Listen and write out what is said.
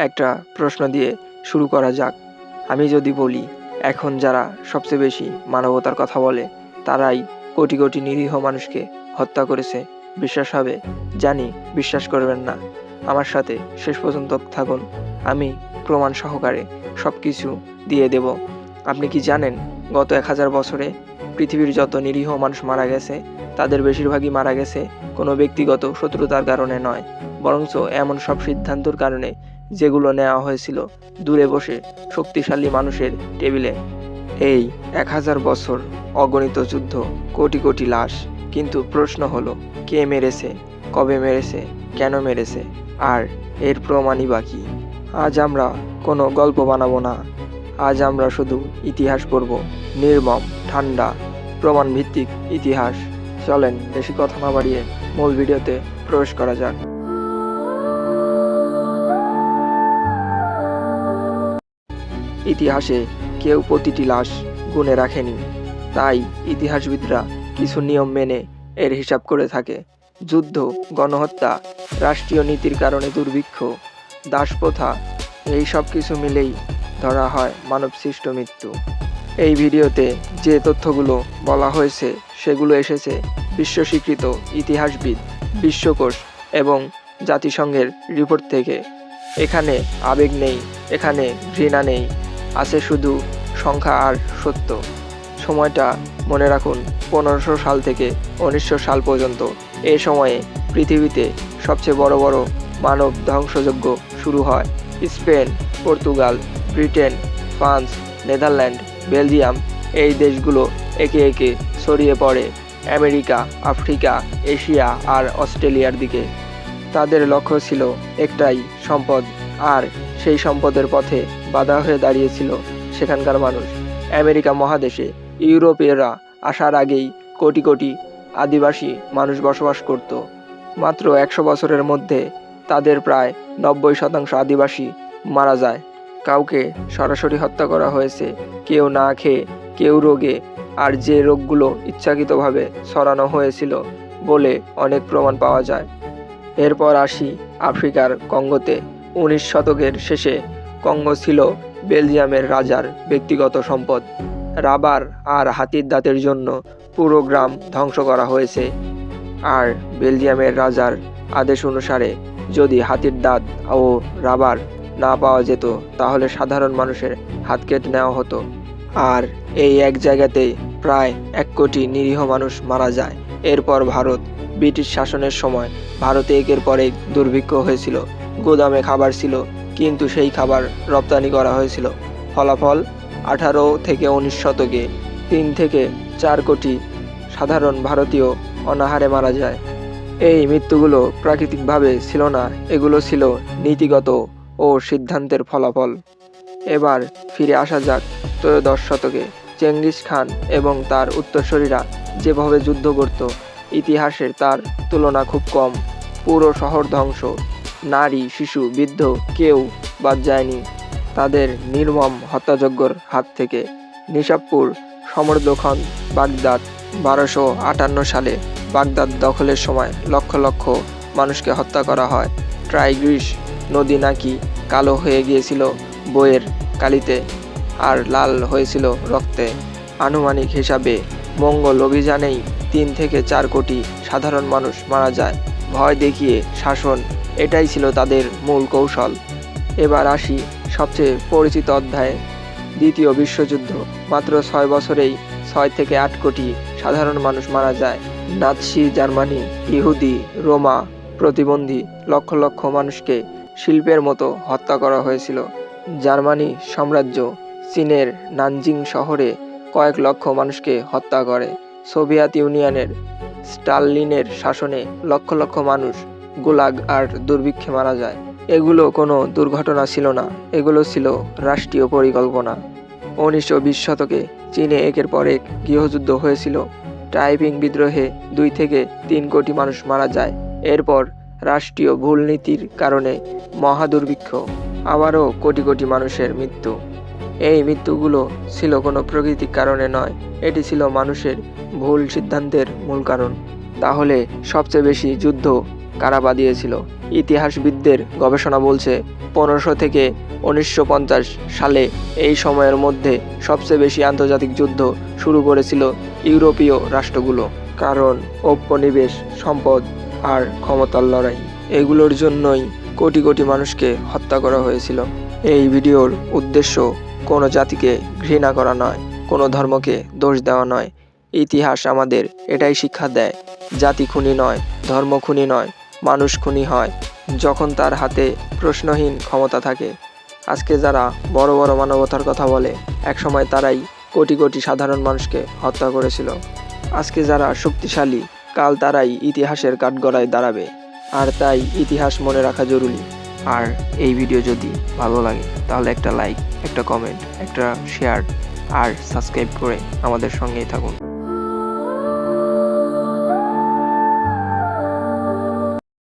একটা প্রশ্ন দিয়ে শুরু করা যাক। আমি যদি বলি এখন যারা সবচেয়ে বেশি মানবতার কথা বলে তারাই কোটি কোটি নিরীহ মানুষকে হত্যা করেছে, বিশ্বাস হবে? জানি বিশ্বাস করবেন না। আমার সাথে শেষ পর্যন্ত থাকুন, আমি প্রমাণ সহকারে সব কিছু দিয়ে দেব। আপনি কি জানেন গত 1000 বছরে পৃথিবীর যত নিরীহ মানুষ মারা গেছে তাদের বেশিরভাগই মারা গেছে কোনো ব্যক্তিগত শত্রুতার কারণে নয়, বরঞ্চ এমন সব সিদ্ধান্তর কারণে যেগুলো নেওয়া হয়েছিল দূরে বসে শক্তিশালী মানুষের টেবিলে। এই 1000 বছর অগণিত যুদ্ধ, কোটি কোটি লাশ, কিন্তু প্রশ্ন হলো কে মেরেছে, কবে মেরেছে, কেন মেরেছে, আর এর প্রমাণই বাকি। আজ আমরা কোনো গল্প বানাবো না, আজ আমরা শুধু ইতিহাস পড়ব, নির্মম, ঠান্ডা, প্রমাণ ভিত্তিক ইতিহাস। চলেন বেশি কথা না বাড়িয়ে মূল ভিডিওতে প্রবেশ করা যাক। ইতিহাসে কেউ প্রতিটি লাশ গুণে রাখেনি, তাই ইতিহাসবিদরা কিছু নিয়ম মেনে এর হিসাব করে থাকে। যুদ্ধ, গণহত্যা, রাষ্ট্রীয় নীতির কারণে দুর্ভিক্ষ, দাসপ্রথা, এই সব কিছু মিলেই ধরা হয় মানবসৃষ্ট মৃত্যু। এই ভিডিওতে যে তথ্যগুলো বলা হয়েছে সেগুলো এসেছে বিশ্ব স্বীকৃত ইতিহাসবিদ, বিশ্বকোষ এবং জাতিসংঘের রিপোর্ট থেকে। এখানে আবেগ নেই, এখানে ঘৃণা নেই, আছে শুধু সংখ্যা আর সত্য। সময়টা মনে রাখুন 1500 সাল থেকে 1900 সাল পর্যন্ত। এ সময়ে পৃথিবীতে সবচেয়ে বড় বড় মানব ধ্বংসযজ্ঞ শুরু হয়। Spain, Portugal, Britain, France, Netherland, Belgium, এই দেশগুলো একে একে ছড়িয়ে পড়ে আমেরিকা, আফ্রিকা, এশিয়া আর অস্ট্রেলিয়ার দিকে। তাদের লক্ষ্য ছিল একটাই, সম্পদ, আর সেই সম্পদের পথে বাধা হয়ে দাঁড়িয়েছিল সেখানকার মানুষ। আমেরিকা মহাদেশে ইউরোপীয়রা আসার আগেই কোটি কোটি আদিবাসী মানুষ বসবাস করত। মাত্র 100 বছরের মধ্যে তাদের প্রায় 90% আদিবাসী মারা যায়। কাউকে সরাসরি হত্যা করা হয়েছে, কেউ না খেয়ে, কেউ রোগে, আর যে রোগগুলো ইচ্ছাকৃতভাবে ছড়ানো হয়েছিল বলে অনেক প্রমাণ পাওয়া যায়। এরপর আসি আফ্রিকার কঙ্গোতে। 19 শতকের শেষে কঙ্গো ছিল বেলজিয়ামের রাজার ব্যক্তিগত সম্পদ। রাবার আর হাতির দাঁতের জন্য পুরো গ্রাম ধ্বংস করা হয়েছে। আর বেলজিয়ামের রাজার আদেশ অনুসারে যদি হাতির দাঁত ও রাবার না পাওয়া যেত তাহলে সাধারণ মানুষের হাত কেটে নেওয়া হতো। আর এই এক জায়গাতেই প্রায় 1 কোটি নিরীহ মানুষ মারা যায়। এরপর ভারত, ব্রিটিশ শাসনের সময় ভারতে একের পর এক দুর্ভিক্ষ হয়েছিল। গোদামে খাবার ছিল, কিন্তু সেই খাবার রপ্তানি করা হয়েছিল। ফলাফল 18 থেকে 19 শতকে 3 থেকে 4 কোটি সাধারণ ভারতীয় অনাহারে মারা যায়। এই মৃত্যুগুলো প্রাকৃতিকভাবে ছিল না, এগুলো ছিল নীতিগত ও সিদ্ধান্তের ফলাফল। এবার ফিরে আসা যাক ত্রয়োদশ শতকে। চেঙ্গিস খান এবং তার উত্তরসূরিরা যেভাবে যুদ্ধ করত, ইতিহাসের তার তুলনা খুব কম। পুরো শহর ধ্বংস, নারী, শিশু, বৃদ্ধ কেউ বাদ যায়নি তাদের নির্মম হত্যাযজ্ঞর হাত থেকে। নিশাপুর, সমরদখল, বাগদাদ। 1258 সালে বাগদাদ দখলের সময় লক্ষ লক্ষ মানুষকে হত্যা করা হয়। টাইগ্রিস নদী নাকি কালো হয়ে গিয়েছিল বইয়ের কালিতে, আর লাল হয়েছিল রক্তে। আনুমানিক হিসাবে মঙ্গল অভিযানেই 3 থেকে 4 কোটি সাধারণ মানুষ মারা যায়। ভয় দেখিয়ে শাসন, এটাই ছিল তাদের মূল কৌশল। এবার আসি সবচেয়ে পরিচিত অধ্যায়ে, দ্বিতীয় বিশ্বযুদ্ধ। মাত্র 6 বছরেই 6 থেকে 8 কোটি সাধারণ মানুষ মারা যায়। নাৎসি জার্মানি, ইহুদি, রোমা, প্রতিবন্ধী লক্ষ লক্ষ মানুষকে শিল্পের মতো হত্যা করা হয়েছিল। জার্মানি সাম্রাজ্য চীনের নানজিং শহরে কয়েক লক্ষ মানুষকে হত্যা করে। সোভিয়েত ইউনিয়নের স্টালিনের শাসনে লক্ষ লক্ষ মানুষ গুলাগ আর দুর্ভিক্ষে মারা যায়। এগুলো কোনো দুর্ঘটনা ছিল না, এগুলো ছিল রাষ্ট্রীয় পরিকল্পনা। 1920 শতকে চীনে একের পর এক গৃহযুদ্ধ হয়েছিল। টাইপিং বিদ্রোহে 2 থেকে 3 কোটি মানুষ মারা যায়। এরপর রাষ্ট্রীয় ভুল নীতির কারণে মহাদুর্ভিক্ষ, আবারও কোটি কোটি মানুষের মৃত্যু। এই মৃত্যুগুলো ছিল কোনো প্রাকৃতিক কারণে নয়, এটি ছিল মানুষের ভুল সিদ্ধান্তের মূল কারণ। তাহলে সবচেয়ে বেশি যুদ্ধ কারা দিয়েছিল। ইতিহাসবিদদের গবেষণা বলছে 1500 থেকে 1950 সালে এই সময়ের মধ্যে সবচেয়ে বেশি আন্তর্জাতিক যুদ্ধ শুরু করেছিল ইউরোপীয় রাষ্ট্রগুলো। কারণ ঔপনিবেশ, সম্পদ আর ক্ষমতার লড়াই, এগুলোর জন্যই কোটি কোটি মানুষকে হত্যা করা হয়েছিল। এই ভিডিওর উদ্দেশ্য কোনো জাতিকে ঘৃণা করা নয়, কোনো ধর্মকে দোষ দেওয়া নয়। ইতিহাস আমাদের এটাই শিক্ষা দেয়, জাতি খুনি নয়, ধর্ম খুনি নয়, মানুষ খুনি হয় যখন তার হাতে প্রশ্নহীন ক্ষমতা থাকে। আজকে যারা বড় বড় মানবতার কথা বলে, একসময় তারাই কোটি কোটি সাধারণ মানুষকে হত্যা করেছিল। আজকে যারা শক্তিশালী, কাল তারাই ইতিহাসের কাঠগড়ায় দাঁড়াবে। আর তাই ইতিহাস মনে রাখা জরুরি। আর এই ভিডিও যদি ভালো লাগে তাহলে একটা লাইক, একটা কমেন্ট, একটা শেয়ার আর সাবস্ক্রাইব করে আমাদের সঙ্গেই থাকুন।